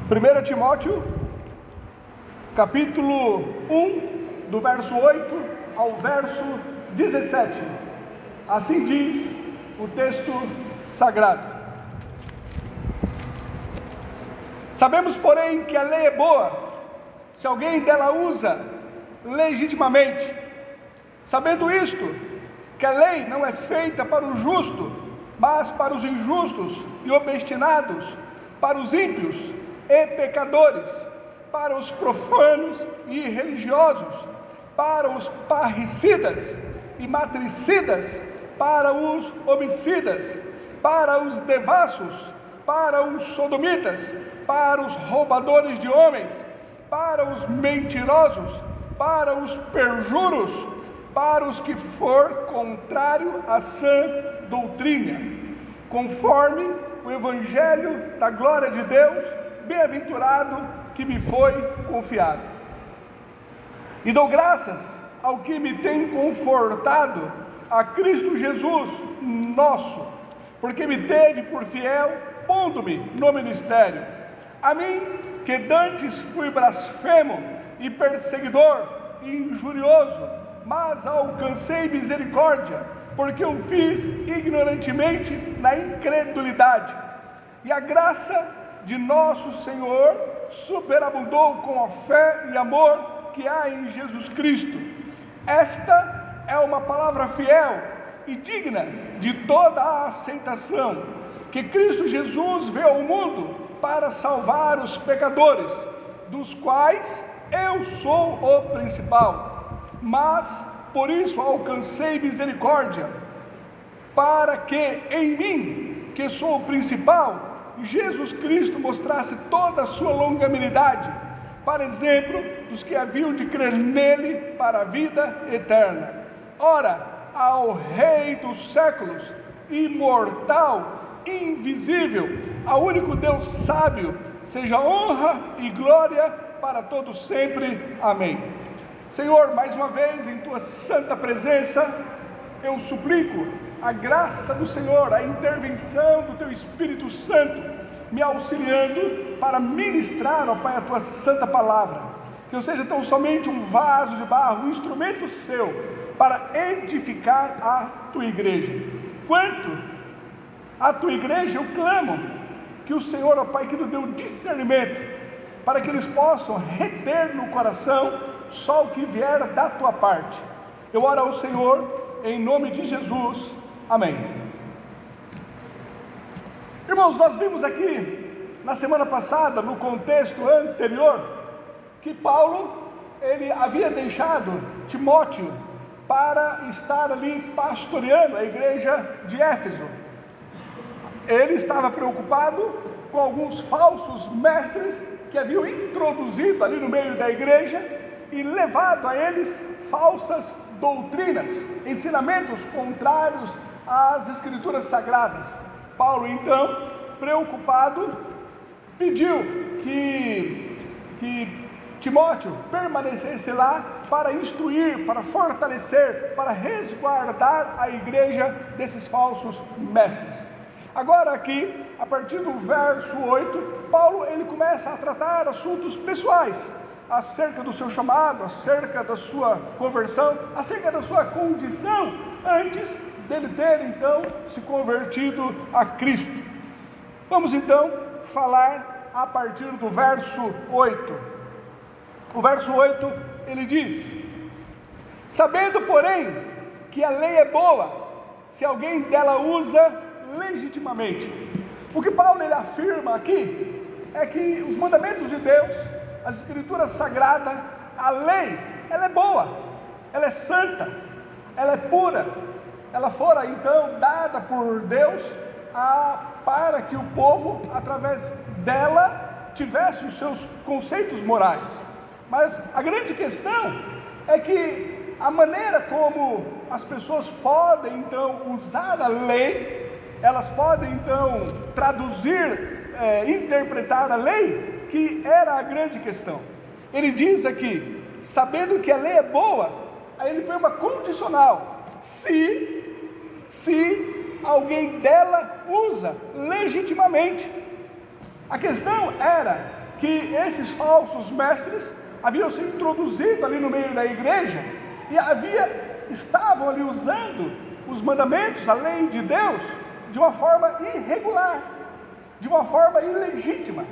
1 Timóteo, capítulo 1, do verso 8 ao verso 17. Assim diz o texto sagrado. Sabemos, porém, que a lei é boa, se alguém dela usa legitimamente. Sabendo isto, que a lei não é feita para o justo, mas para os injustos e obstinados, para os ímpios e pecadores, para os profanos e religiosos, para os parricidas e matricidas, para os homicidas, para os devassos, para os sodomitas, para os roubadores de homens, para os mentirosos, para os perjuros, para os que for contrário à sã doutrina, conforme o evangelho da glória de Deus, bem-aventurado que me foi confiado. E dou graças ao que me tem confortado, a Cristo Jesus nosso, porque me teve por fiel, pondo-me no ministério. A mim, que dantes fui blasfemo e perseguidor e injurioso, mas alcancei misericórdia, porque eu fiz ignorantemente na incredulidade. E a graça de nosso Senhor superabundou com a fé e amor que há em Jesus Cristo. Esta é uma palavra fiel e digna de toda a aceitação, que Cristo Jesus veio ao mundo para salvar os pecadores, dos quais eu sou o principal. Mas por isso alcancei misericórdia, para que em mim, que sou o principal, Jesus Cristo mostrasse toda a sua longanimidade, para exemplo dos que haviam de crer nele para a vida eterna. Ora, ao Rei dos séculos, imortal, invisível, ao único Deus sábio, seja honra e glória para todos sempre. Amém. Senhor, mais uma vez em tua santa presença, eu suplico a graça do Senhor, a intervenção do teu Espírito Santo, me auxiliando para ministrar, ó Pai, a tua santa palavra, que eu seja tão somente um vaso de barro, um instrumento seu, para edificar a tua igreja. Quanto à tua igreja, eu clamo que o Senhor, ó Pai, que nos deu discernimento, para que eles possam reter no coração só o que vier da tua parte. Eu oro ao Senhor, em nome de Jesus, amém. Irmãos, nós vimos aqui, na semana passada, no contexto anterior, que Paulo, ele havia deixado Timóteo para estar ali pastoreando a igreja de Éfeso. Ele estava preocupado com alguns falsos mestres que haviam introduzido ali no meio da igreja e levado a eles falsas doutrinas, ensinamentos contrários às escrituras sagradas. Paulo, então, preocupado, pediu que Timóteo permanecesse lá para instruir, para fortalecer, para resguardar a igreja desses falsos mestres. Agora aqui, a partir do verso 8, Paulo ele começa a tratar assuntos pessoais, acerca do seu chamado, acerca da sua conversão, acerca da sua condição antes dele ter então se convertido a Cristo. Vamos então falar a partir do verso 8. O verso 8 ele diz: sabendo, porém, que a lei é boa, se alguém dela usa legitimamente. O que Paulo ele afirma aqui é que os mandamentos de Deus, as escrituras sagradas, a lei, ela é boa, ela é santa, ela é pura. Ela fora então dada por Deus para que o povo, através dela, tivesse os seus conceitos morais. Mas a grande questão é que a maneira como as pessoas podem então usar a lei, elas podem então traduzir, interpretar a lei, que era a grande questão. Ele diz aqui, sabendo que a lei é boa, aí ele põe uma condicional: se alguém dela usa legitimamente. A questão era que esses falsos mestres haviam se introduzido ali no meio da igreja e estavam ali usando os mandamentos, a lei de Deus, de uma forma irregular, de uma forma ilegítima.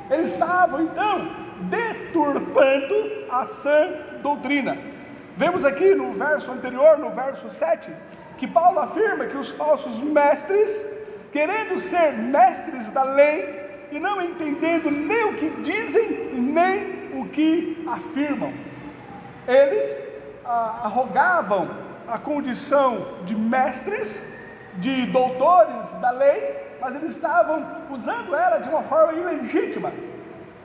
Eles estavam então deturpando a sã doutrina. Vemos aqui no verso anterior, no verso 7, que Paulo afirma que os falsos mestres, querendo ser mestres da lei e não entendendo nem o que dizem, nem o que afirmam, eles arrogavam a condição de mestres, de doutores da lei, mas eles estavam usando ela de uma forma ilegítima.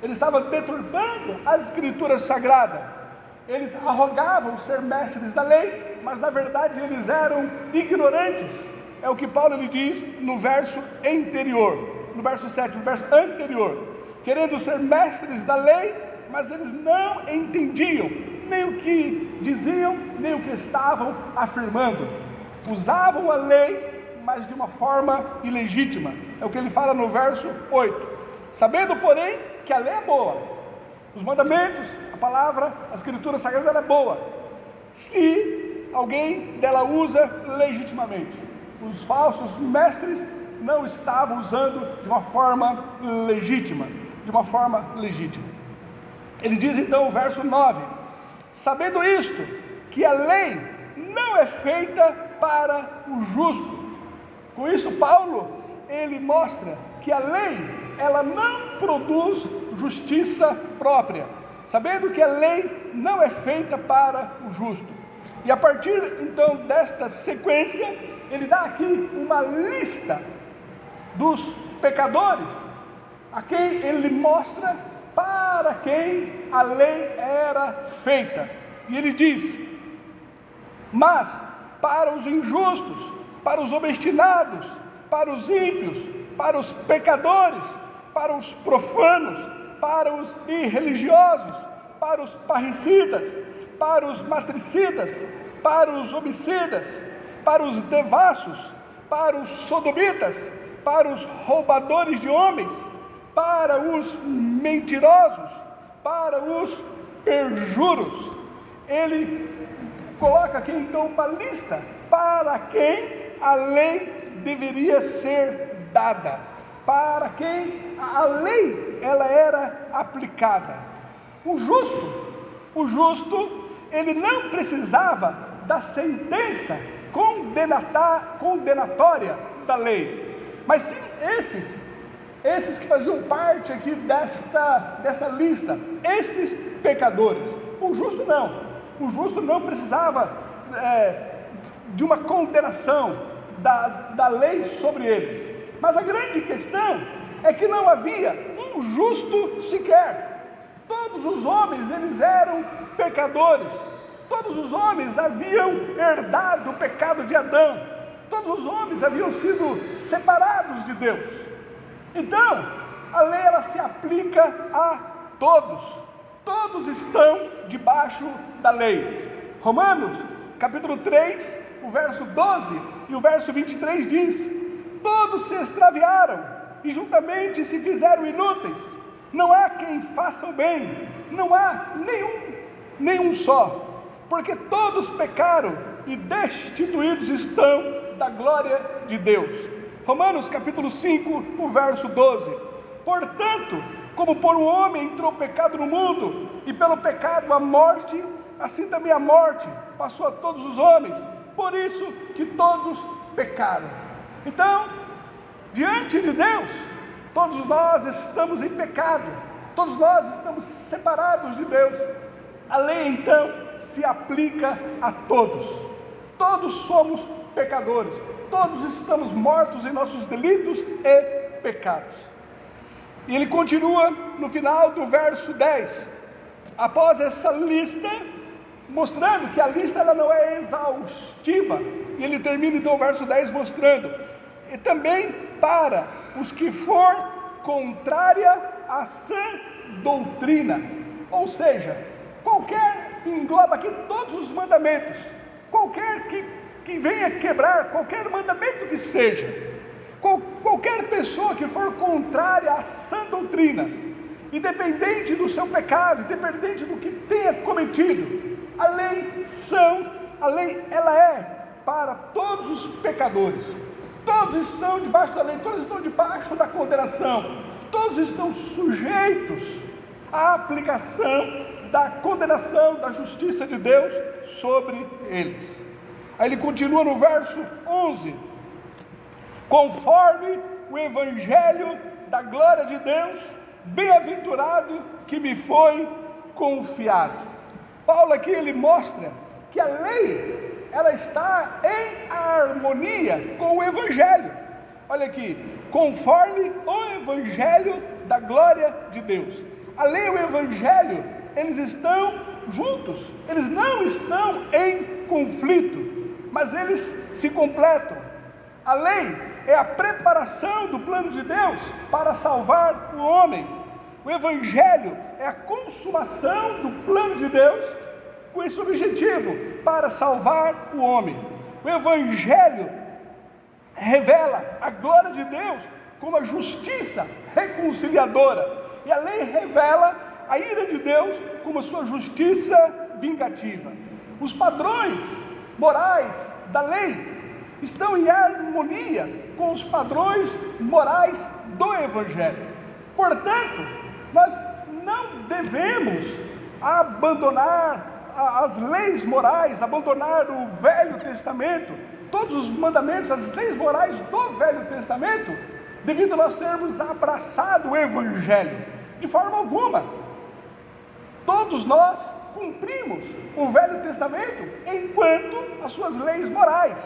Eles estavam deturpando as escrituras sagradas. Eles arrogavam ser mestres da lei, mas na verdade eles eram ignorantes. É o que Paulo lhe diz no verso anterior, no verso 7, no verso anterior. Querendo ser mestres da lei, mas eles não entendiam nem o que diziam, nem o que estavam afirmando. Usavam a lei, mas de uma forma ilegítima. É o que ele fala no verso 8. Sabendo, porém, que a lei é boa, os mandamentos, a palavra, a escritura sagrada ela é boa, se alguém dela usa legitimamente. Os falsos mestres não estavam usando de uma forma legítima, Ele diz então o verso 9: sabendo isto, que a lei não é feita para o justo. Com isso Paulo, ele mostra que a lei, ela não produz justiça própria, sabendo que a lei não é feita para o justo. E a partir então desta sequência, ele dá aqui uma lista dos pecadores, a quem ele mostra para quem a lei era feita. E ele diz: mas para os injustos, para os obstinados, para os ímpios, para os pecadores, para os profanos, para os irreligiosos, para os parricidas, para os matricidas, para os homicidas, para os devassos, para os sodomitas, para os roubadores de homens, para os mentirosos, para os perjuros. Ele coloca aqui então uma lista para quem a lei deveria ser dada, para quem a lei ela era aplicada. O justo, ele não precisava da sentença condenatória da lei, mas sim esses que faziam parte aqui desta lista, estes pecadores. O justo não precisava de uma condenação da lei sobre eles. Mas a grande questão é que não havia um justo sequer. Todos os homens, eles eram pecadores. Todos os homens haviam herdado o pecado de Adão. Todos os homens haviam sido separados de Deus. Então, a lei ela se aplica a todos. Todos estão debaixo da lei. Romanos, capítulo 3, o verso 12 e o verso 23 diz: todos se extraviaram e juntamente se fizeram inúteis. Não há quem faça o bem, não há nenhum só, porque todos pecaram e destituídos estão da glória de Deus. Romanos capítulo 5, o verso 12: portanto, como por um homem entrou o pecado no mundo, e pelo pecado a morte, assim também a morte passou a todos os homens, por isso que todos pecaram. Então, diante de Deus, todos nós estamos em pecado, todos nós estamos separados de Deus. A lei então se aplica a todos. Todos somos pecadores, todos estamos mortos em nossos delitos e pecados. E ele continua no final do verso 10, após essa lista, mostrando que a lista ela não é exaustiva, e ele termina então o verso 10 mostrando: e também para os que for contrária à sã doutrina. Ou seja, engloba aqui todos os mandamentos, qualquer que venha quebrar, qualquer mandamento que seja, qualquer pessoa que for contrária à sã doutrina, independente do seu pecado, independente do que tenha cometido. A lei ela é para todos os pecadores. Todos estão debaixo da lei, todos estão debaixo da condenação, todos estão sujeitos à aplicação da condenação da justiça de Deus sobre eles. Aí ele continua no verso 11: conforme o evangelho da glória de Deus, bem-aventurado que me foi confiado. Paulo aqui ele mostra que a lei ela está em harmonia com o evangelho. Olha aqui, conforme o evangelho da glória de Deus. A lei e o evangelho, eles estão juntos, eles não estão em conflito, mas eles se completam. A lei é a preparação do plano de Deus para salvar o homem. O evangelho é a consumação do plano de Deus com esse objetivo, para salvar o homem. O evangelho revela a glória de Deus como a justiça reconciliadora, e a lei revela a ira de Deus como a sua justiça vingativa. Os padrões morais da lei estão em harmonia com os padrões morais do evangelho. Portanto, nós não devemos abandonar as leis morais, abandonar o Velho Testamento, todos os mandamentos, as leis morais do Velho Testamento, devido a nós termos abraçado o evangelho. De forma alguma. Todos nós cumprimos o Velho Testamento enquanto as suas leis morais.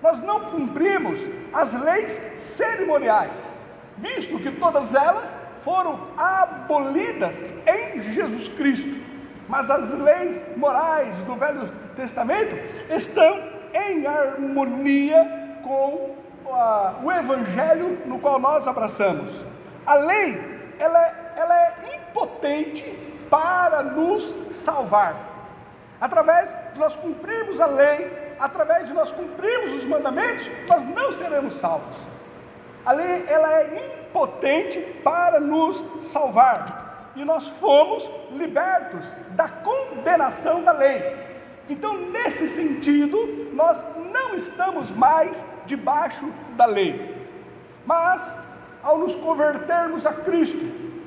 Nós não cumprimos as leis cerimoniais, visto que todas elas foram abolidas em Jesus Cristo. Mas as leis morais do Velho Testamento estão em harmonia com o Evangelho no qual nós abraçamos. A lei, ela é impotente para nos salvar. Através de nós cumprirmos a lei, através de nós cumprirmos os mandamentos, nós não seremos salvos. A lei, ela é impotente para nos salvar. E nós fomos libertos da condenação da lei. Então, nesse sentido, nós não estamos mais debaixo da lei. Mas, ao nos convertermos a Cristo,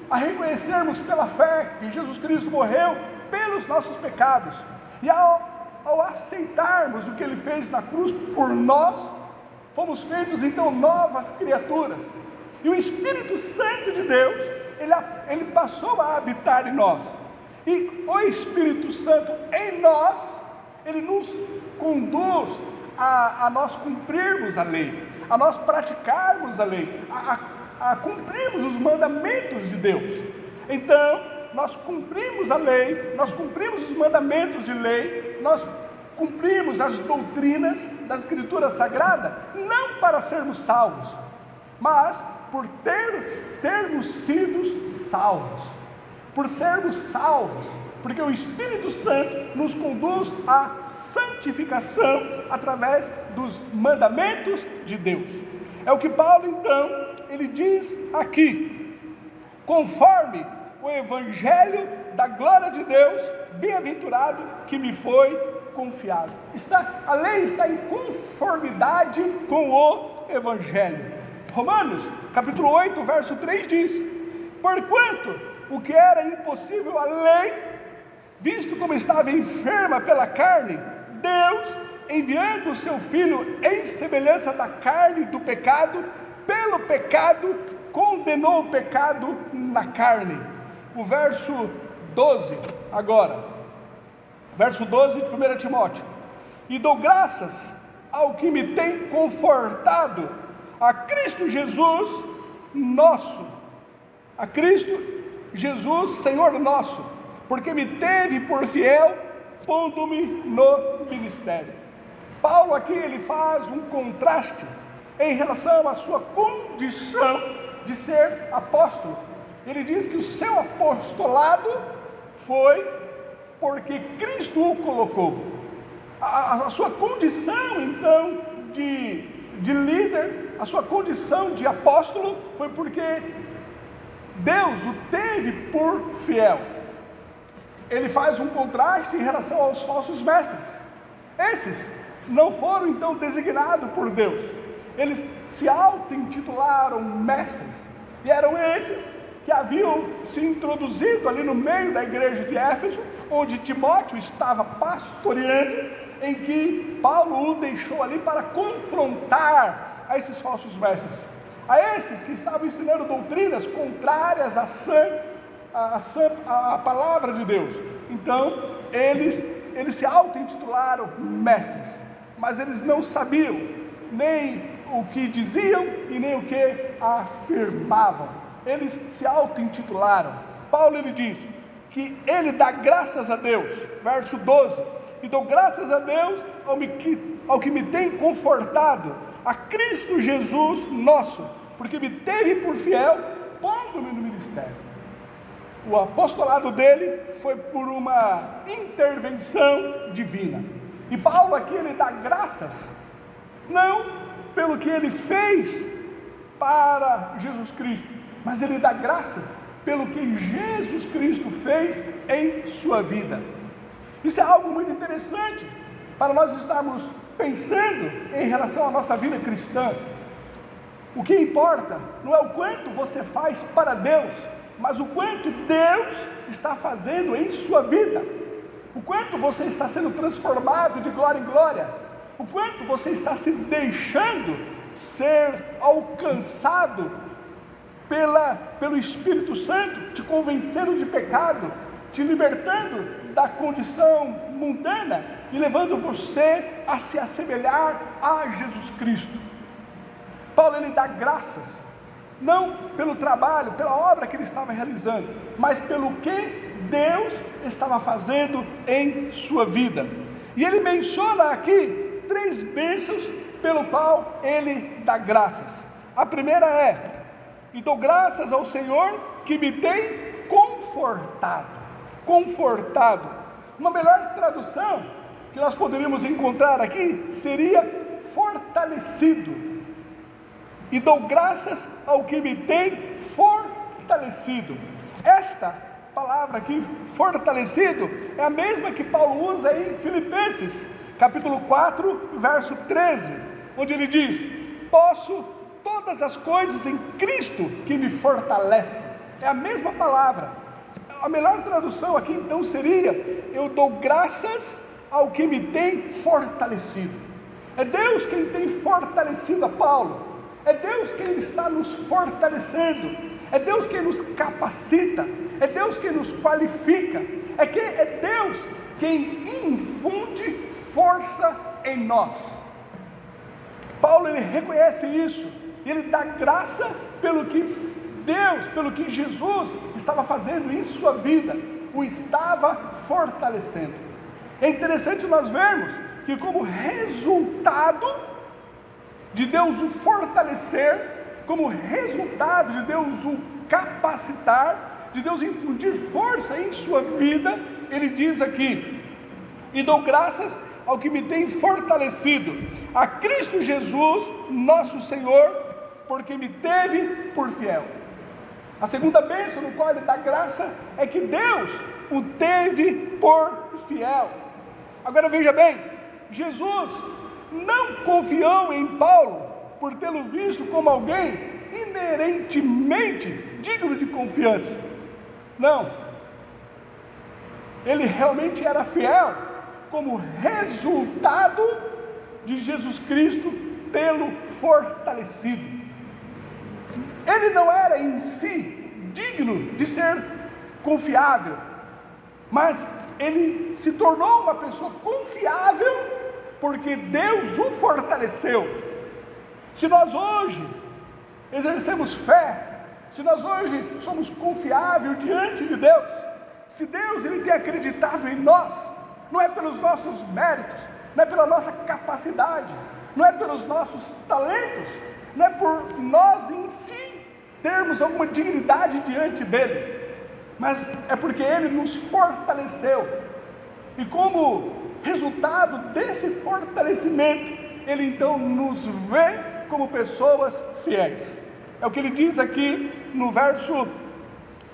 a reconhecermos pela fé que Jesus Cristo morreu pelos nossos pecados, e ao aceitarmos o que Ele fez na cruz por nós, fomos feitos então novas criaturas. E o Espírito Santo de Deus, ele passou a habitar em nós. E o Espírito Santo em nós, ele nos conduz a nós cumprirmos a lei, a nós praticarmos a lei, a cumprirmos os mandamentos de Deus. Então, nós cumprimos a lei, nós cumprimos os mandamentos de lei, nós cumprimos as doutrinas da Escritura Sagrada, não para sermos salvos, mas por termos sido salvos, por sermos salvos, porque o Espírito Santo nos conduz à santificação através dos mandamentos de Deus. É o que Paulo então, ele diz aqui: conforme o evangelho da glória de Deus, bem-aventurado que me foi confiado. A lei está em conformidade com o evangelho. Romanos, capítulo 8, verso 3 diz: porquanto o que era impossível à lei, visto como estava enferma pela carne, Deus, enviando o seu Filho em semelhança da carne do pecado, pelo pecado, condenou o pecado na carne. O verso 12, agora, verso 12 de 1 Timóteo: e dou graças ao que me tem confortado, a Cristo Jesus nosso, a Cristo Jesus Senhor nosso, porque me teve por fiel, pondo-me no ministério. Paulo aqui ele faz um contraste em relação à sua condição de ser apóstolo. Ele diz que o seu apostolado foi porque Cristo o colocou. A sua condição então de líder, a sua condição de apóstolo foi porque Deus o teve teve por fiel. Ele faz um contraste em relação aos falsos mestres. Esses não foram então designados por Deus, eles se auto-intitularam mestres, e eram esses que haviam se introduzido ali no meio da igreja de Éfeso, onde Timóteo estava pastoreando, em que Paulo o deixou ali para confrontar a esses falsos mestres, a esses que estavam ensinando doutrinas contrárias à palavra de Deus. Então eles se auto-intitularam mestres, mas eles não sabiam nem o que diziam e nem o que afirmavam. Eles se auto-intitularam. Paulo ele diz que ele dá graças a Deus, verso 12, e dou graças a Deus ao que me tem confortado, a Cristo Jesus nosso, porque me teve por fiel, pondo-me no ministério. O apostolado dele foi por uma intervenção divina. E Paulo aqui ele dá graças, não pelo que ele fez para Jesus Cristo, mas ele dá graças pelo que Jesus Cristo fez em sua vida. Isso é algo muito interessante para nós estarmos pensando em relação à nossa vida cristã. O que importa não é o quanto você faz para Deus, mas o quanto Deus está fazendo em sua vida, o quanto você está sendo transformado de glória em glória, o quanto você está se deixando ser alcançado pelo Espírito Santo, te convencendo de pecado, te libertando da condição mundana e levando você a se assemelhar a Jesus Cristo. Paulo ele dá graças, não pelo trabalho, pela obra que ele estava realizando, mas pelo que Deus estava fazendo em sua vida. E ele menciona aqui 3 bênçãos pelo qual ele dá graças. A primeira é: e dou graças ao Senhor que me tem confortado. Confortado. Uma melhor tradução que nós poderíamos encontrar aqui seria fortalecido. E dou graças ao que me tem fortalecido. Esta palavra aqui, fortalecido, é a mesma que Paulo usa em Filipenses, capítulo 4, verso 13, onde ele diz: posso todas as coisas em Cristo que me fortalece. É a mesma palavra. A melhor tradução aqui então seria: eu dou graças ao que me tem fortalecido. É Deus quem tem fortalecido a Paulo, é Deus quem está nos fortalecendo, é Deus quem nos capacita, é Deus quem nos qualifica, é Deus quem infunde força em nós. Paulo ele reconhece isso, e ele dá graça pelo que Deus, pelo que Jesus estava fazendo em sua vida, o estava fortalecendo. É interessante nós vermos que, como resultado de Deus o fortalecer, como resultado de Deus o capacitar, de Deus infundir força em sua vida, ele diz aqui: e dou graças ao que me tem fortalecido, a Cristo Jesus nosso Senhor, porque me teve por fiel. A segunda bênção no qual ele dá graça é que Deus o teve por fiel. Agora veja bem, Jesus não confiou em Paulo por tê-lo visto como alguém inerentemente digno de confiança. Não, ele realmente era fiel como resultado de Jesus Cristo tê-lo fortalecido. Ele não era em si digno de ser confiável, mas ele se tornou uma pessoa confiável porque Deus o fortaleceu. Se nós hoje exercemos fé, se nós hoje somos confiáveis diante de Deus, se Deus ele tem acreditado em nós, não é pelos nossos méritos, não é pela nossa capacidade, não é pelos nossos talentos, não é por nós em si termos alguma dignidade diante dele, mas é porque ele nos fortaleceu, e como resultado desse fortalecimento, ele então nos vê como pessoas fiéis. É o que ele diz aqui no verso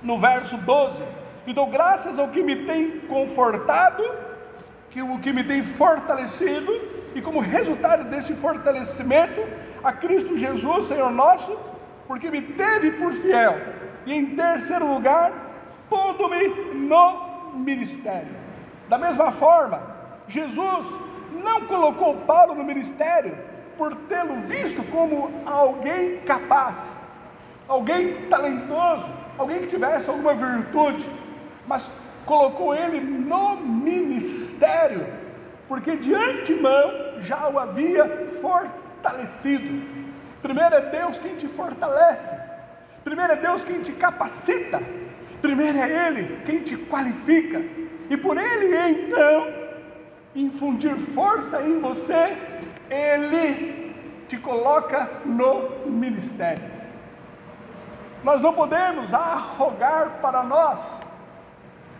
no verso 12: e dou graças ao que me tem confortado, o que me tem fortalecido, e como resultado desse fortalecimento, a Cristo Jesus, Senhor nosso, porque me teve por fiel, e em terceiro lugar, pondo-me no ministério. Da mesma forma, Jesus não colocou Paulo no ministério por tê-lo visto como alguém capaz, alguém talentoso, alguém que tivesse alguma virtude, mas colocou ele no ministério, porque de antemão já o havia fortalecido. Primeiro é Deus quem te fortalece, primeiro é Deus quem te capacita, primeiro é Ele quem te qualifica, e por Ele então infundir força em você, Ele te coloca no ministério. Nós não podemos arrogar para nós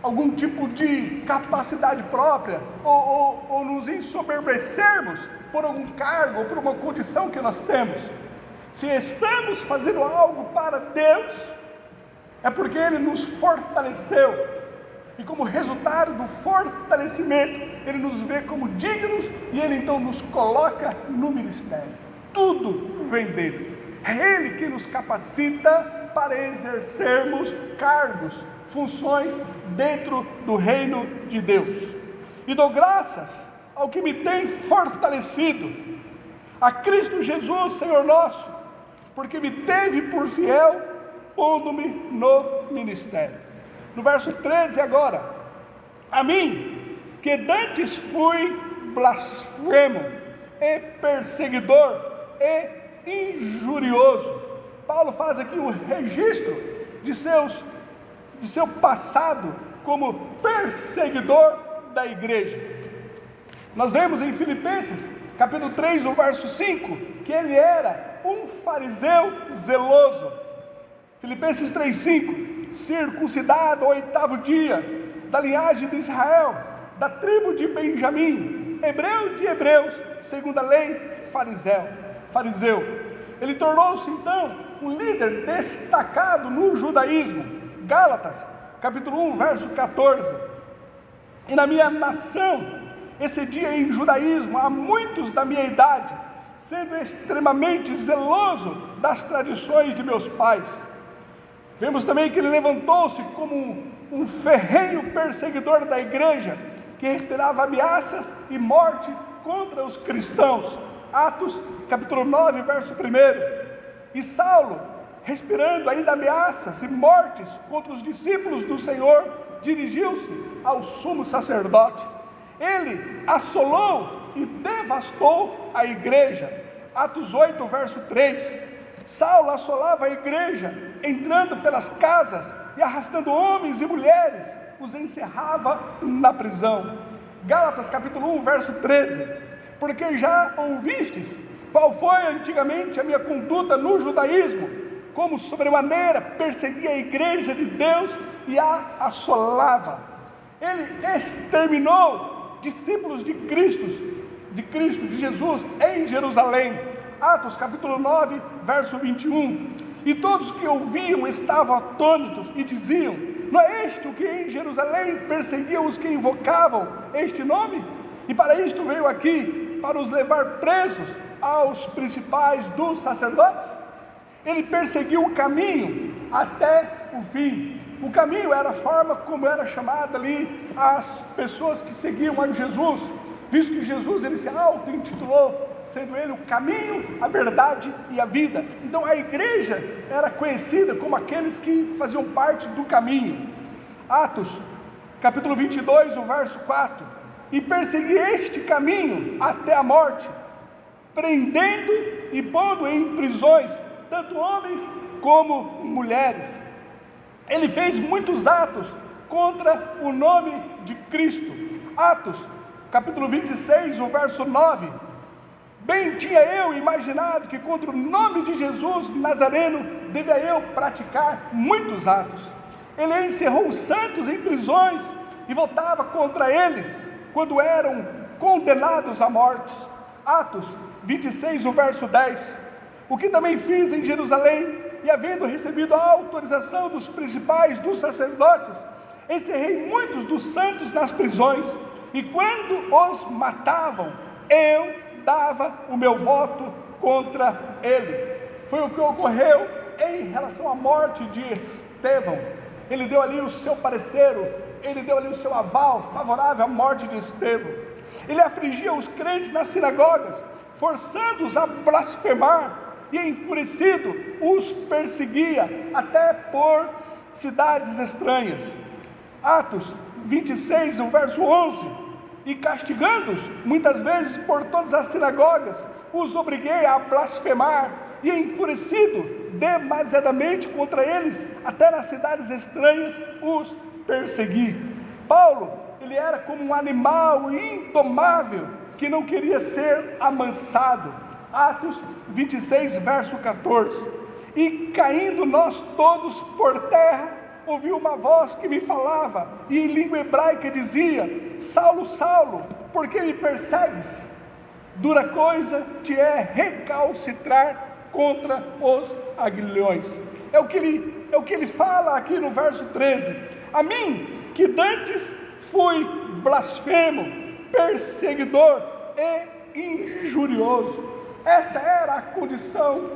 algum tipo de capacidade própria, ou nos ensoberbecermos por algum cargo, ou por uma condição que nós temos. Se estamos fazendo algo para Deus, é porque Ele nos fortaleceu, e como resultado do fortalecimento, Ele nos vê como dignos, e Ele então nos coloca no ministério. Tudo vem dEle, é Ele que nos capacita para exercermos cargos, funções dentro do reino de Deus. E dou graças ao que me tem fortalecido, a Cristo Jesus, Senhor nosso, porque me teve por fiel, pondo-me no ministério. No verso 13 agora: a mim, que dantes fui blasfemo, e perseguidor, e injurioso. Paulo faz aqui um registro de seu passado como perseguidor da igreja. Nós vemos em Filipenses, capítulo 3, no verso 5, que ele era um fariseu zeloso. Filipenses 3,5: circuncidado ao 8º dia, da linhagem de Israel, da tribo de Benjamim, hebreu de hebreus, segundo a lei, fariseu. Ele tornou-se então um líder destacado no judaísmo. Gálatas, capítulo 1, verso 14: e na minha nação excedia em judaísmo a muitos da minha idade, sendo extremamente zeloso das tradições de meus pais. Vemos também que ele levantou-se como um ferrenho perseguidor da igreja, que respirava ameaças e morte contra os cristãos. Atos, capítulo 9, verso 1. E Saulo, respirando ainda ameaças e mortes contra os discípulos do Senhor, dirigiu-se ao sumo sacerdote. Ele assolou e devastou a igreja. Atos 8, verso 3. Saulo assolava a igreja, entrando pelas casas e arrastando homens e mulheres, os encerrava na prisão. Gálatas capítulo 1, verso 13: porque já ouvistes qual foi antigamente a minha conduta no judaísmo, como sobremaneira perseguia a igreja de Deus e a assolava. Ele exterminou discípulos de Jesus em Jerusalém. Atos capítulo 9, verso 21. E todos que ouviam estavam atônitos e diziam: não é este o que em Jerusalém perseguia os que invocavam este nome? E para isto veio aqui, para os levar presos aos principais dos sacerdotes? Ele perseguiu o caminho até o fim. O caminho era a forma como era chamada ali as pessoas que seguiam a Jesus, visto que Jesus ele se auto-intitulou, sendo ele o caminho, a verdade e a vida. Então a igreja era conhecida como aqueles que faziam parte do caminho. Atos capítulo 22, o verso 4: e persegui este caminho até a morte, prendendo e pondo em prisões tanto homens como mulheres. Ele fez muitos atos contra o nome de Cristo. Atos capítulo 26, o verso 9: bem tinha eu imaginado que contra o nome de Jesus Nazareno devia eu praticar muitos atos. Ele encerrou os santos em prisões e voltava contra eles quando eram condenados à morte. Atos 26, o verso 10: o que também fiz em Jerusalém, e havendo recebido a autorização dos principais dos sacerdotes, encerrei muitos dos santos nas prisões, e quando os matavam, eu dava o meu voto contra eles. Foi o que ocorreu em relação à morte de Estevão. Ele deu ali o seu parecer, ele deu ali o seu aval favorável à morte de Estevão. Ele afligia os crentes nas sinagogas, forçando-os a blasfemar, e enfurecido os perseguia até por cidades estranhas. Atos 26, o verso 11: e castigando-os muitas vezes por todas as sinagogas, os obriguei a blasfemar, e enfurecido demasiadamente contra eles, até nas cidades estranhas os persegui. Paulo, ele era como um animal indomável, que não queria ser amansado. Atos 26, verso 14: e caindo nós todos por terra, ouvi uma voz que me falava, e em língua hebraica dizia: Saulo, Saulo, por que me persegues? Dura coisa te é recalcitrar contra os aguilhões. É o que ele fala aqui no verso 13: a mim, que dantes fui blasfemo, perseguidor e injurioso. Essa era a condição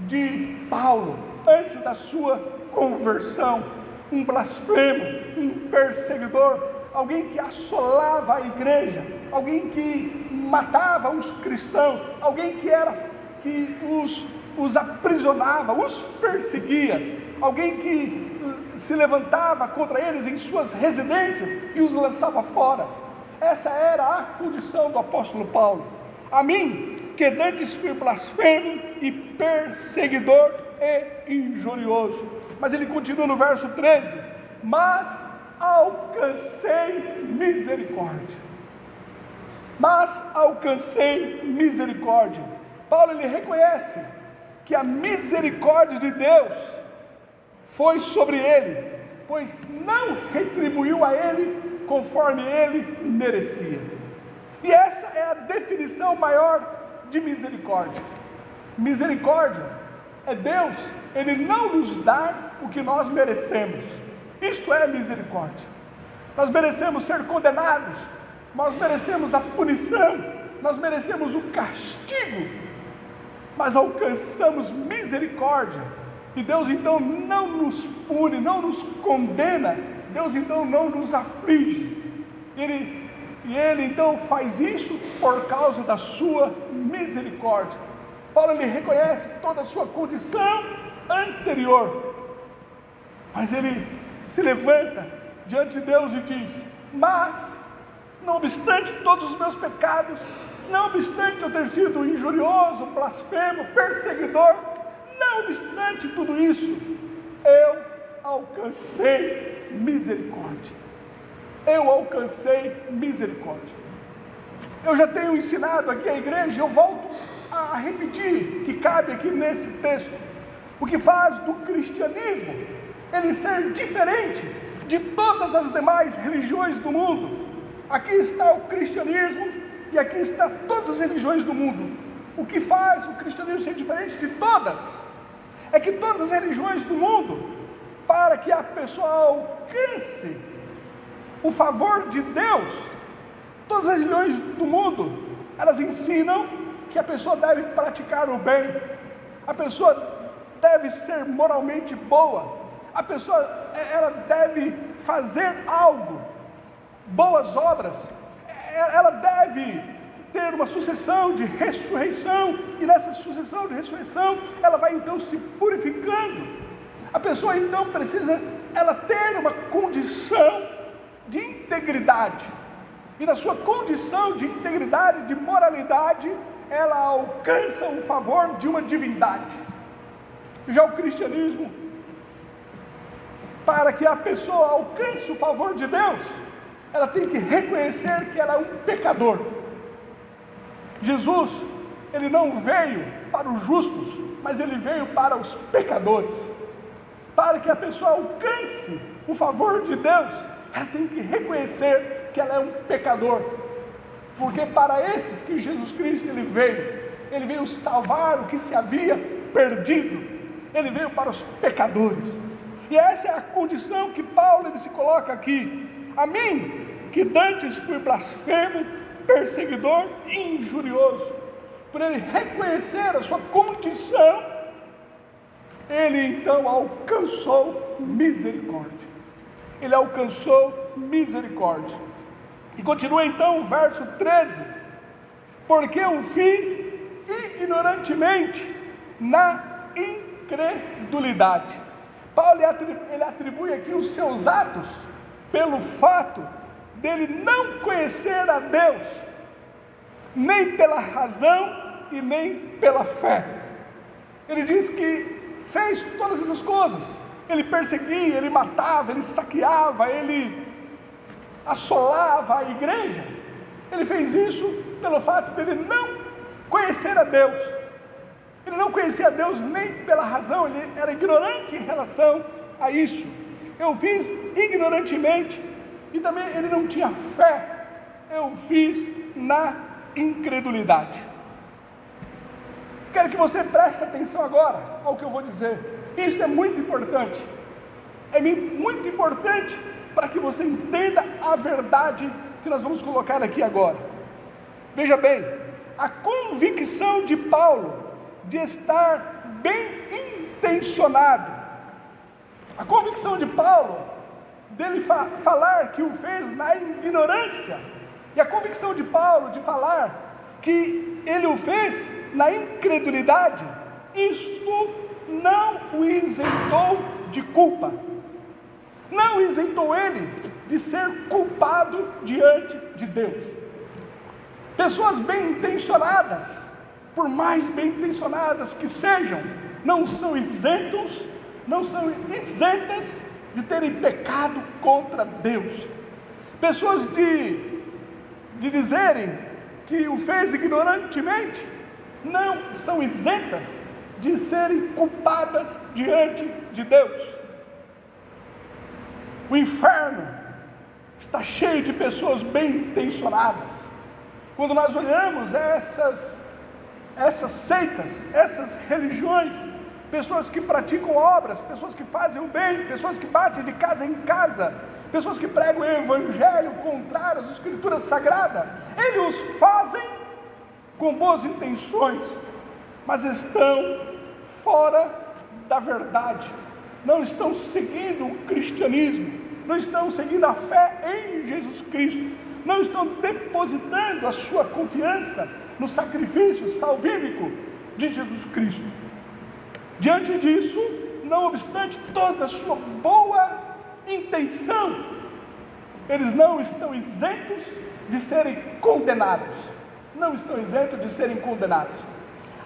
de Paulo antes da sua conversão: um blasfemo, um perseguidor, alguém que assolava a igreja, alguém que matava os cristãos, alguém que os aprisionava, os perseguia, alguém que se levantava contra eles em suas residências e os lançava fora. Essa era a condição do apóstolo Paulo. A mim, que dantes fui blasfemo e perseguidor e injurioso. Mas ele continua no verso 13: mas alcancei misericórdia. Mas alcancei misericórdia. Paulo, ele reconhece que a misericórdia de Deus foi sobre ele, pois não retribuiu a ele conforme ele merecia. E essa é a definição maior de misericórdia. Misericórdia é Deus, ele não nos dá o que nós merecemos. Isto é misericórdia. Nós merecemos ser condenados, nós merecemos a punição, nós merecemos o castigo, mas alcançamos misericórdia, e Deus então não nos pune, não nos condena, Deus então não nos aflige. Ele então faz isso por causa da sua misericórdia. Paulo, ele reconhece toda a sua condição anterior, mas ele se levanta diante de Deus e diz: mas, não obstante todos os meus pecados, não obstante eu ter sido injurioso, blasfemo, perseguidor, não obstante tudo isso, eu alcancei misericórdia. Eu alcancei misericórdia. Eu já tenho ensinado aqui à igreja, eu volto a repetir, que cabe aqui nesse texto, o que faz do cristianismo ele ser diferente de todas as demais religiões do mundo. Aqui está o cristianismo e aqui está todas as religiões do mundo. O que faz o cristianismo ser diferente de todas é que todas as religiões do mundo, para que a pessoa alcance o favor de Deus, todas as religiões do mundo, elas ensinam que a pessoa deve praticar o bem, a pessoa deve ser moralmente boa, a pessoa ela deve fazer algo, boas obras, ela deve ter uma sucessão de ressurreição, e nessa sucessão de ressurreição, ela vai então se purificando. A pessoa então precisa ela ter uma condição de integridade, e na sua condição de integridade, de moralidade, ela alcança o favor de uma divindade. Já o cristianismo, para que a pessoa alcance o favor de Deus, ela tem que reconhecer que ela é um pecador. Jesus, ele não veio para os justos, mas ele veio para os pecadores. Para que a pessoa alcance o favor de Deus, ela tem que reconhecer que ela é um pecador, porque para esses que Jesus Cristo ele veio salvar o que se havia perdido. ele veio para os pecadores. E essa é a condição que Paulo ele se coloca aqui. A mim, que dantes fui blasfemo, perseguidor e injurioso, por ele reconhecer a sua condição, ele então alcançou misericórdia. Ele alcançou misericórdia. E continua então o verso 13: porque eu fiz ignorantemente na incredulidade. Paulo ele atribui aqui os seus atos pelo fato dele não conhecer a Deus, nem pela razão e nem pela fé. Ele diz que fez todas essas coisas. Ele perseguia, ele matava, ele saqueava, ele assolava a igreja. Ele fez isso pelo fato dele não conhecer a Deus. Ele não conhecia a Deus nem pela razão, ele era ignorante em relação a isso. Eu fiz ignorantemente, e também ele não tinha fé. Eu fiz na incredulidade. Quero que você preste atenção agora ao que eu vou dizer. Isso é muito importante. É muito importante para que você entenda a verdade que nós vamos colocar aqui agora. Veja bem, a convicção de Paulo de estar bem intencionado, a convicção de Paulo dele falar que o fez na ignorância, e a convicção de Paulo de falar que ele o fez na incredulidade, isto não o isentou de culpa, não isentou ele de ser culpado diante de Deus. Pessoas bem intencionadas, por mais bem intencionadas que sejam, não são isentas de terem pecado contra Deus. Pessoas de dizerem que o fez ignorantemente, não são isentas de serem culpadas diante de Deus. O inferno está cheio de pessoas bem intencionadas. Quando nós olhamos essas seitas, essas religiões, pessoas que praticam obras, pessoas que fazem o bem, pessoas que batem de casa em casa, pessoas que pregam o evangelho contrário às escrituras sagradas, eles os fazem com boas intenções, mas estão fora da verdade, não estão seguindo o cristianismo, não estão seguindo a fé em Jesus Cristo, não estão depositando a sua confiança no sacrifício salvífico de Jesus Cristo. Diante disso, não obstante toda a sua boa intenção, eles não estão isentos de serem condenados. Não estão isentos de serem condenados.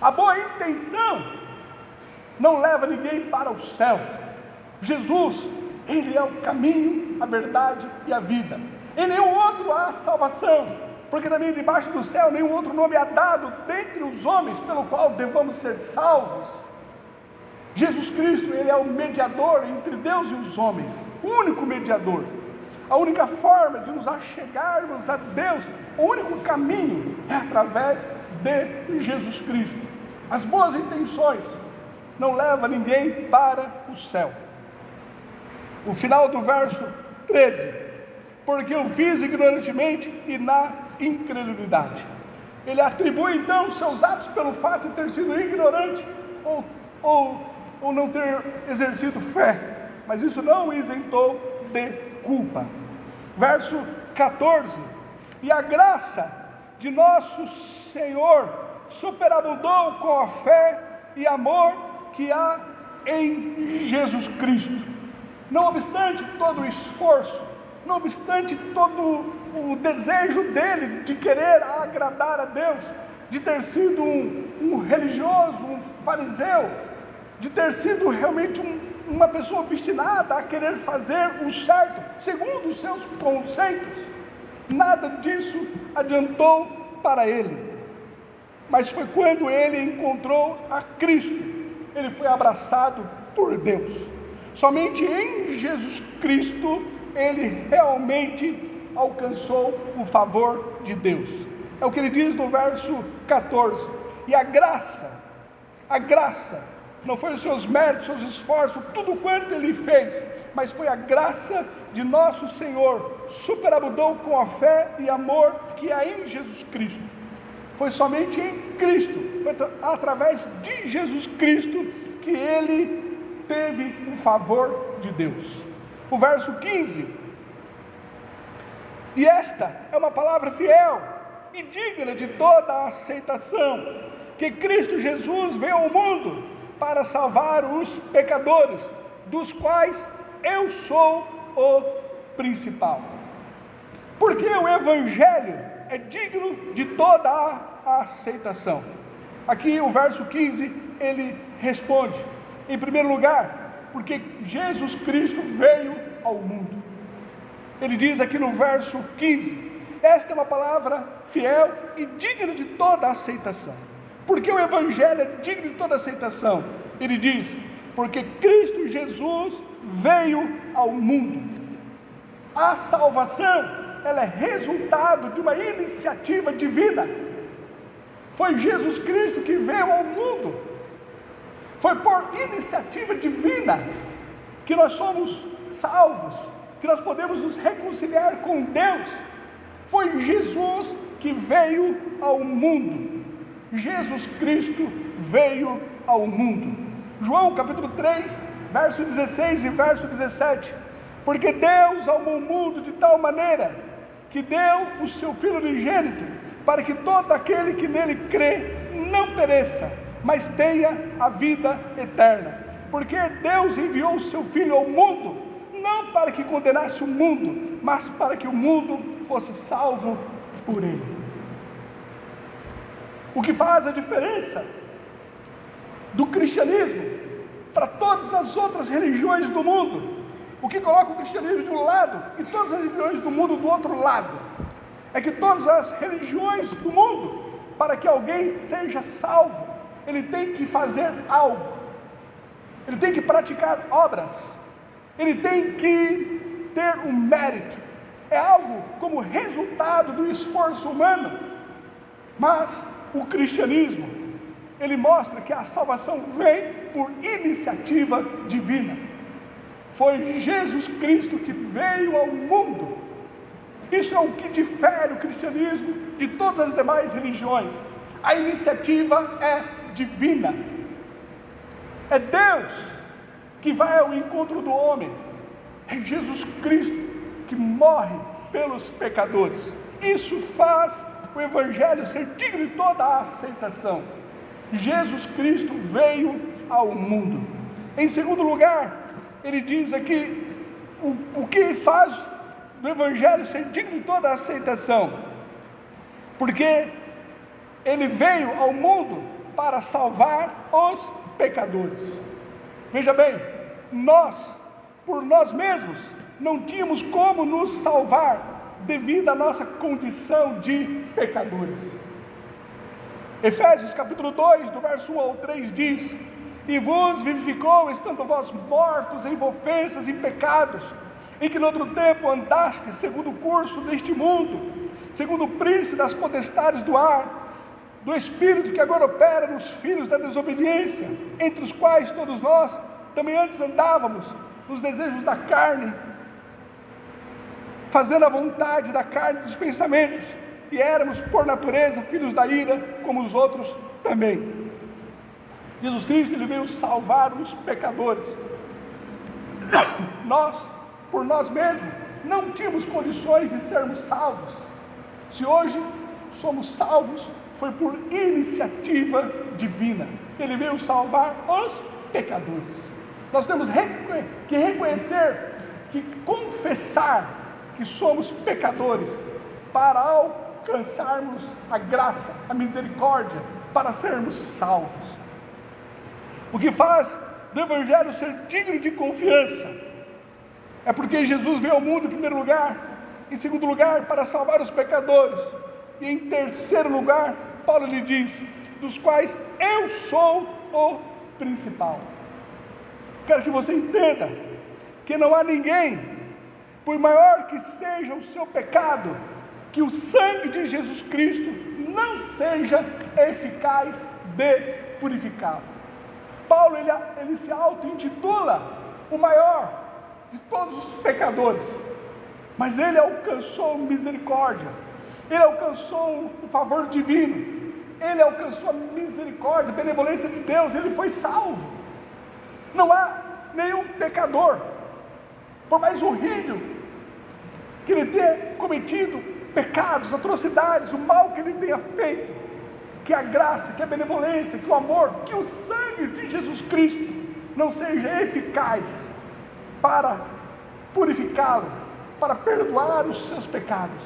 A boa intenção não leva ninguém para o céu. Jesus, Ele é o caminho, a verdade e a vida. Em nenhum outro há salvação, porque também debaixo do céu nenhum outro nome é dado dentre os homens pelo qual devamos ser salvos. Jesus Cristo, Ele é o mediador entre Deus e os homens, o único mediador. A única forma de nos achegarmos a Deus, o único caminho é através de Jesus Cristo. As boas intenções não levam ninguém para o céu. O final do verso 13: porque eu fiz ignorantemente e na incredulidade. Ele atribui então seus atos pelo fato de ter sido ignorante ou não ter exercido fé, mas isso não o isentou de culpa. Verso 14: e a graça de nosso Senhor superabundou com a fé e amor que há em Jesus Cristo. Não obstante todo o esforço, não obstante todo o desejo dele de querer agradar a Deus, de ter sido um religioso, um fariseu, de ter sido realmente uma pessoa obstinada a querer fazer o certo, segundo os seus conceitos, nada disso adiantou para ele. Mas foi quando ele encontrou a Cristo, ele foi abraçado por Deus. Somente em Jesus Cristo ele realmente alcançou o favor de Deus. É o que ele diz no verso 14: e a graça não foi os seus méritos, seus esforços, tudo quanto ele fez, mas foi a graça de nosso Senhor, superabundou com a fé e amor que há em Jesus Cristo. Foi somente em Cristo, foi através de Jesus Cristo que ele teve o favor de Deus. O verso 15: e esta é uma palavra fiel e digna de toda a aceitação, que Cristo Jesus veio ao mundo para salvar os pecadores, dos quais eu sou o principal. Porque o Evangelho é digno de toda a aceitação. Aqui o verso 15, ele responde, em primeiro lugar, porque Jesus Cristo veio ao mundo. Ele diz aqui no verso 15, esta é uma palavra fiel e digna de toda a aceitação. Porque o Evangelho é digno de toda a aceitação? Ele diz, porque Cristo Jesus veio ao mundo. A salvação, ela é resultado de uma iniciativa divina. Foi Jesus Cristo que veio ao mundo. Foi por iniciativa divina que nós somos salvos, que nós podemos nos reconciliar com Deus. Foi Jesus que veio ao mundo. Jesus Cristo veio ao mundo. João capítulo 3, verso 16 e verso 17. Porque Deus amou o mundo de tal maneira que deu o seu Filho unigênito, para que todo aquele que nele crê não pereça, mas tenha a vida eterna. Porque Deus enviou o seu Filho ao mundo, não para que condenasse o mundo, mas para que o mundo fosse salvo por ele. O que faz a diferença do cristianismo para todas as outras religiões do mundo, o que coloca o cristianismo de um lado e todas as religiões do mundo do outro lado, é que todas as religiões do mundo, para que alguém seja salvo, ele tem que fazer algo, ele tem que praticar obras, ele tem que ter um mérito, é algo como resultado do esforço humano. Mas o cristianismo, ele mostra que a salvação vem por iniciativa divina. Foi Jesus Cristo que veio ao mundo. Isso é o que difere o cristianismo de todas as demais religiões. A iniciativa é divina. É Deus que vai ao encontro do homem. É Jesus Cristo que morre pelos pecadores. Isso faz o Evangelho ser digno de toda a aceitação. Jesus Cristo veio ao mundo. Em segundo lugar, ele diz aqui o que faz do Evangelho ser digno de toda a aceitação. Porque ele veio ao mundo para salvar os pecadores. Veja bem, nós, por nós mesmos, não tínhamos como nos salvar devido à nossa condição de pecadores. Efésios capítulo 2, do verso 1 ao 3 diz, e vos vivificou, estando vós mortos em ofensas e pecados, em que no outro tempo andaste segundo o curso deste mundo, segundo o príncipe das potestades do ar, do espírito que agora opera nos filhos da desobediência, entre os quais todos nós também antes andávamos, nos desejos da carne, fazendo a vontade da carne e dos pensamentos, e éramos por natureza filhos da ira, como os outros também. Jesus Cristo, ele veio salvar os pecadores. Nós, por nós mesmos, não tínhamos condições de sermos salvos. Se hoje somos salvos, foi por iniciativa divina. Ele veio salvar os pecadores. Nós temos que reconhecer, que confessar que somos pecadores, para alcançarmos a graça, a misericórdia, para sermos salvos. O que faz do Evangelho ser digno de confiança, é porque Jesus veio ao mundo em primeiro lugar, em segundo lugar, para salvar os pecadores, e em terceiro lugar, Paulo lhe diz, dos quais eu sou o principal. Quero que você entenda, que não há ninguém, por maior que seja o seu pecado, que o sangue de Jesus Cristo não seja eficaz de purificá-lo. Paulo ele se auto-intitula o maior de todos os pecadores, mas ele alcançou misericórdia, ele alcançou o favor divino, ele alcançou a misericórdia, a benevolência de Deus, ele foi salvo. Não há nenhum pecador, por mais horrível que ele tenha cometido pecados, atrocidades, o mal que ele tenha feito, que a graça, que a benevolência, que o amor, que o sangue de Jesus Cristo não seja eficaz para purificá-lo, para perdoar os seus pecados.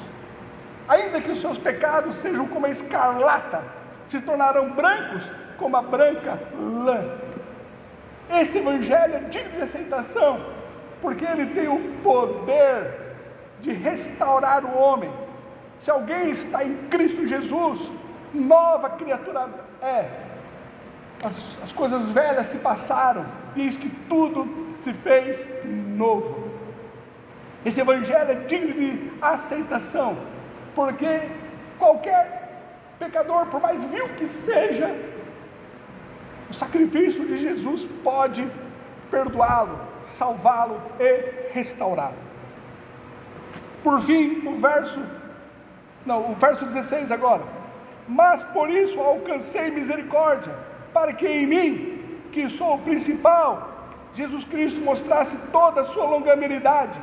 Ainda que os seus pecados sejam como a escarlata, se tornarão brancos como a branca lã. Esse evangelho é digno de aceitação, porque ele tem o poder de restaurar o homem. Se alguém está em Cristo Jesus, nova criatura é. As coisas velhas se passaram, e eis que tudo se fez novo. Esse evangelho é digno de aceitação, porque qualquer pecador, por mais vil que seja, o sacrifício de Jesus pode perdoá-lo, salvá-lo e restaurá-lo. Por fim, o verso 16 agora. Mas por isso alcancei misericórdia, para que em mim, que sou o principal, Jesus Cristo mostrasse toda a sua longanimidade,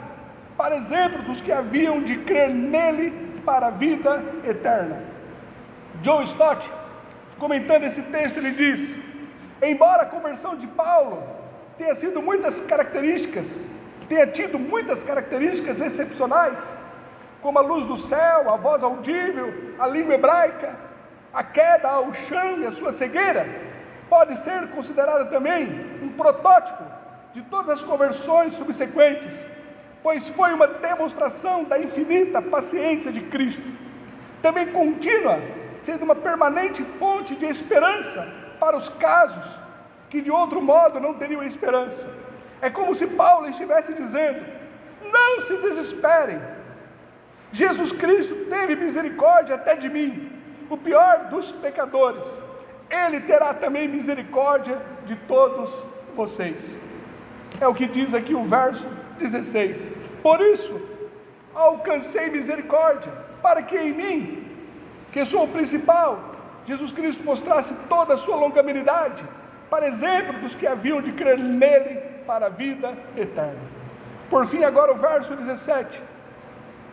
para exemplo dos que haviam de crer nele para a vida eterna. John Stott, comentando esse texto, ele diz: embora a conversão de Paulo tenha tido muitas características excepcionais, como a luz do céu, a voz audível, a língua hebraica, a queda ao chão e a sua cegueira, pode ser considerada também um protótipo de todas as conversões subsequentes, pois foi uma demonstração da infinita paciência de Cristo, também contínua, sendo uma permanente fonte de esperança para os casos que de outro modo não teriam esperança. É como se Paulo estivesse dizendo: não se desesperem, Jesus Cristo teve misericórdia até de mim, o pior dos pecadores. Ele terá também misericórdia de todos vocês. É o que diz aqui o verso 16. Por isso alcancei misericórdia, para que em mim, que sou o principal, Jesus Cristo mostrasse toda a sua longanimidade, para exemplo dos que haviam de crer nele para a vida eterna. Por fim, agora o verso 17.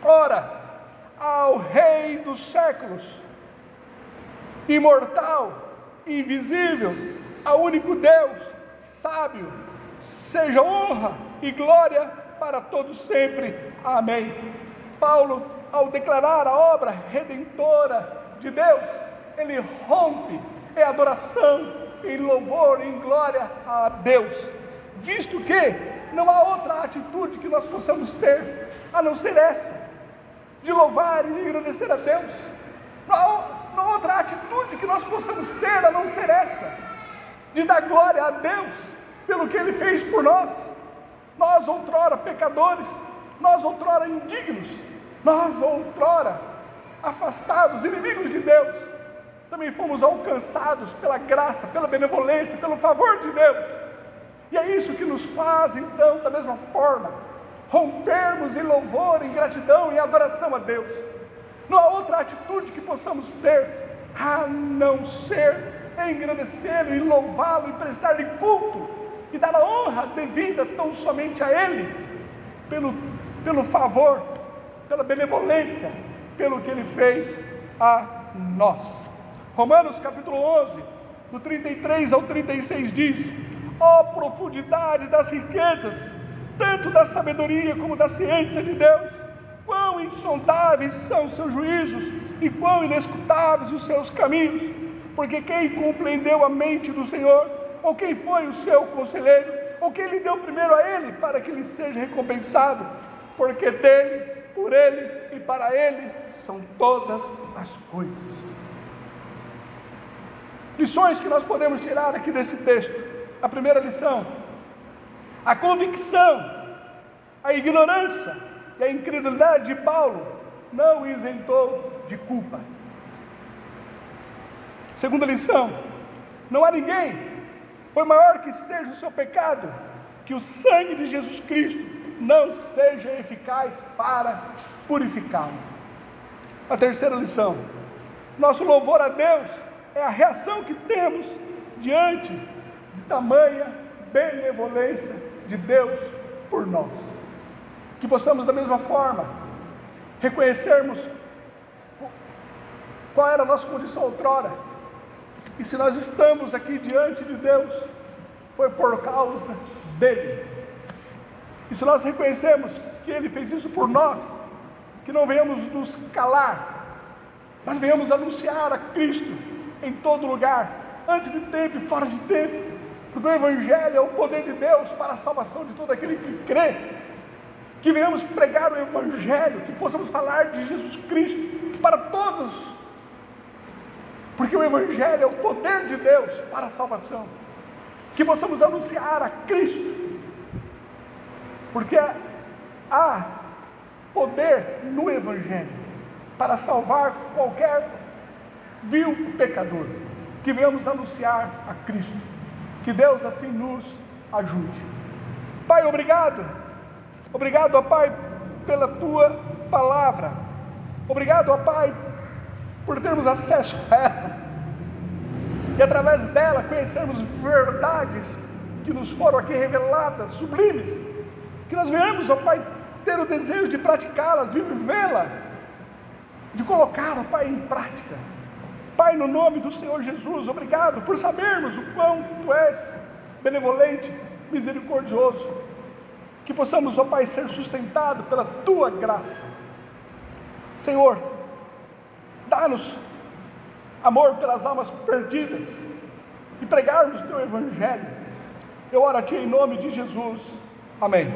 Ora, ao Rei dos séculos, imortal, invisível, ao único Deus, sábio, seja honra e glória para todos sempre. Amém. Paulo, ao declarar a obra redentora de Deus, ele rompe em adoração, em louvor, em glória a Deus, visto que não há outra atitude que nós possamos ter a não ser essa, de louvar e agradecer a Deus. Não há outra atitude que nós possamos ter a não ser essa, de dar glória a Deus pelo que Ele fez por nós. Nós outrora pecadores, nós outrora indignos, nós outrora afastados, inimigos de Deus, também fomos alcançados pela graça, pela benevolência, pelo favor de Deus. E é isso que nos faz, então, da mesma forma, rompermos em louvor, em gratidão, em adoração a Deus. Não há outra atitude que possamos ter a não ser engrandecê-lo e louvá-lo e prestar-lhe culto e dar a honra devida tão somente a Ele, pelo favor, pela benevolência, pelo que Ele fez a nós. Romanos capítulo 11, do 33 ao 36 diz: ó profundidade das riquezas, tanto da sabedoria como da ciência de Deus, quão insondáveis são os seus juízos e quão inescrutáveis os seus caminhos, porque quem compreendeu a mente do Senhor, ou quem foi o seu conselheiro, ou quem lhe deu primeiro a Ele, para que lhe seja recompensado, porque dele, por Ele e para Ele são todas as coisas. Lições que nós podemos tirar aqui desse texto. A primeira lição: a convicção, a ignorância e a incredulidade de Paulo não o isentou de culpa. Segunda lição: não há ninguém por maior que seja o seu pecado, que o sangue de Jesus Cristo não seja eficaz para purificá-lo. A terceira lição: nosso louvor a Deus é a reação que temos diante de tamanha benevolência de Deus por nós. Que possamos da mesma forma reconhecermos qual era a nossa condição outrora, e se nós estamos aqui diante de Deus, foi por causa dele. E se nós reconhecemos que ele fez isso por nós, que não venhamos nos calar, mas venhamos anunciar a Cristo em todo lugar, antes de tempo e fora de tempo, porque o Evangelho é o poder de Deus para a salvação de todo aquele que crê. Que venhamos pregar o Evangelho, que possamos falar de Jesus Cristo para todos, porque o Evangelho é o poder de Deus para a salvação. Que possamos anunciar a Cristo, porque há poder no Evangelho para salvar qualquer vil pecador. Que venhamos anunciar a Cristo. Que Deus assim nos ajude. Pai, obrigado. Obrigado, ó Pai, pela Tua palavra. Obrigado, ó Pai, por termos acesso a ela, e através dela conhecermos verdades que nos foram aqui reveladas, sublimes, que nós venhamos, ó Pai, ter o desejo de praticá-las, de vivê-las, de colocá-la, ó Pai, em prática. Pai, no nome do Senhor Jesus, obrigado por sabermos o quão Tu és benevolente, misericordioso. Que possamos, ó Pai, ser sustentados pela Tua graça. Senhor, dá-nos amor pelas almas perdidas e pregarmos o Teu Evangelho. Eu oro a Ti em nome de Jesus. Amém.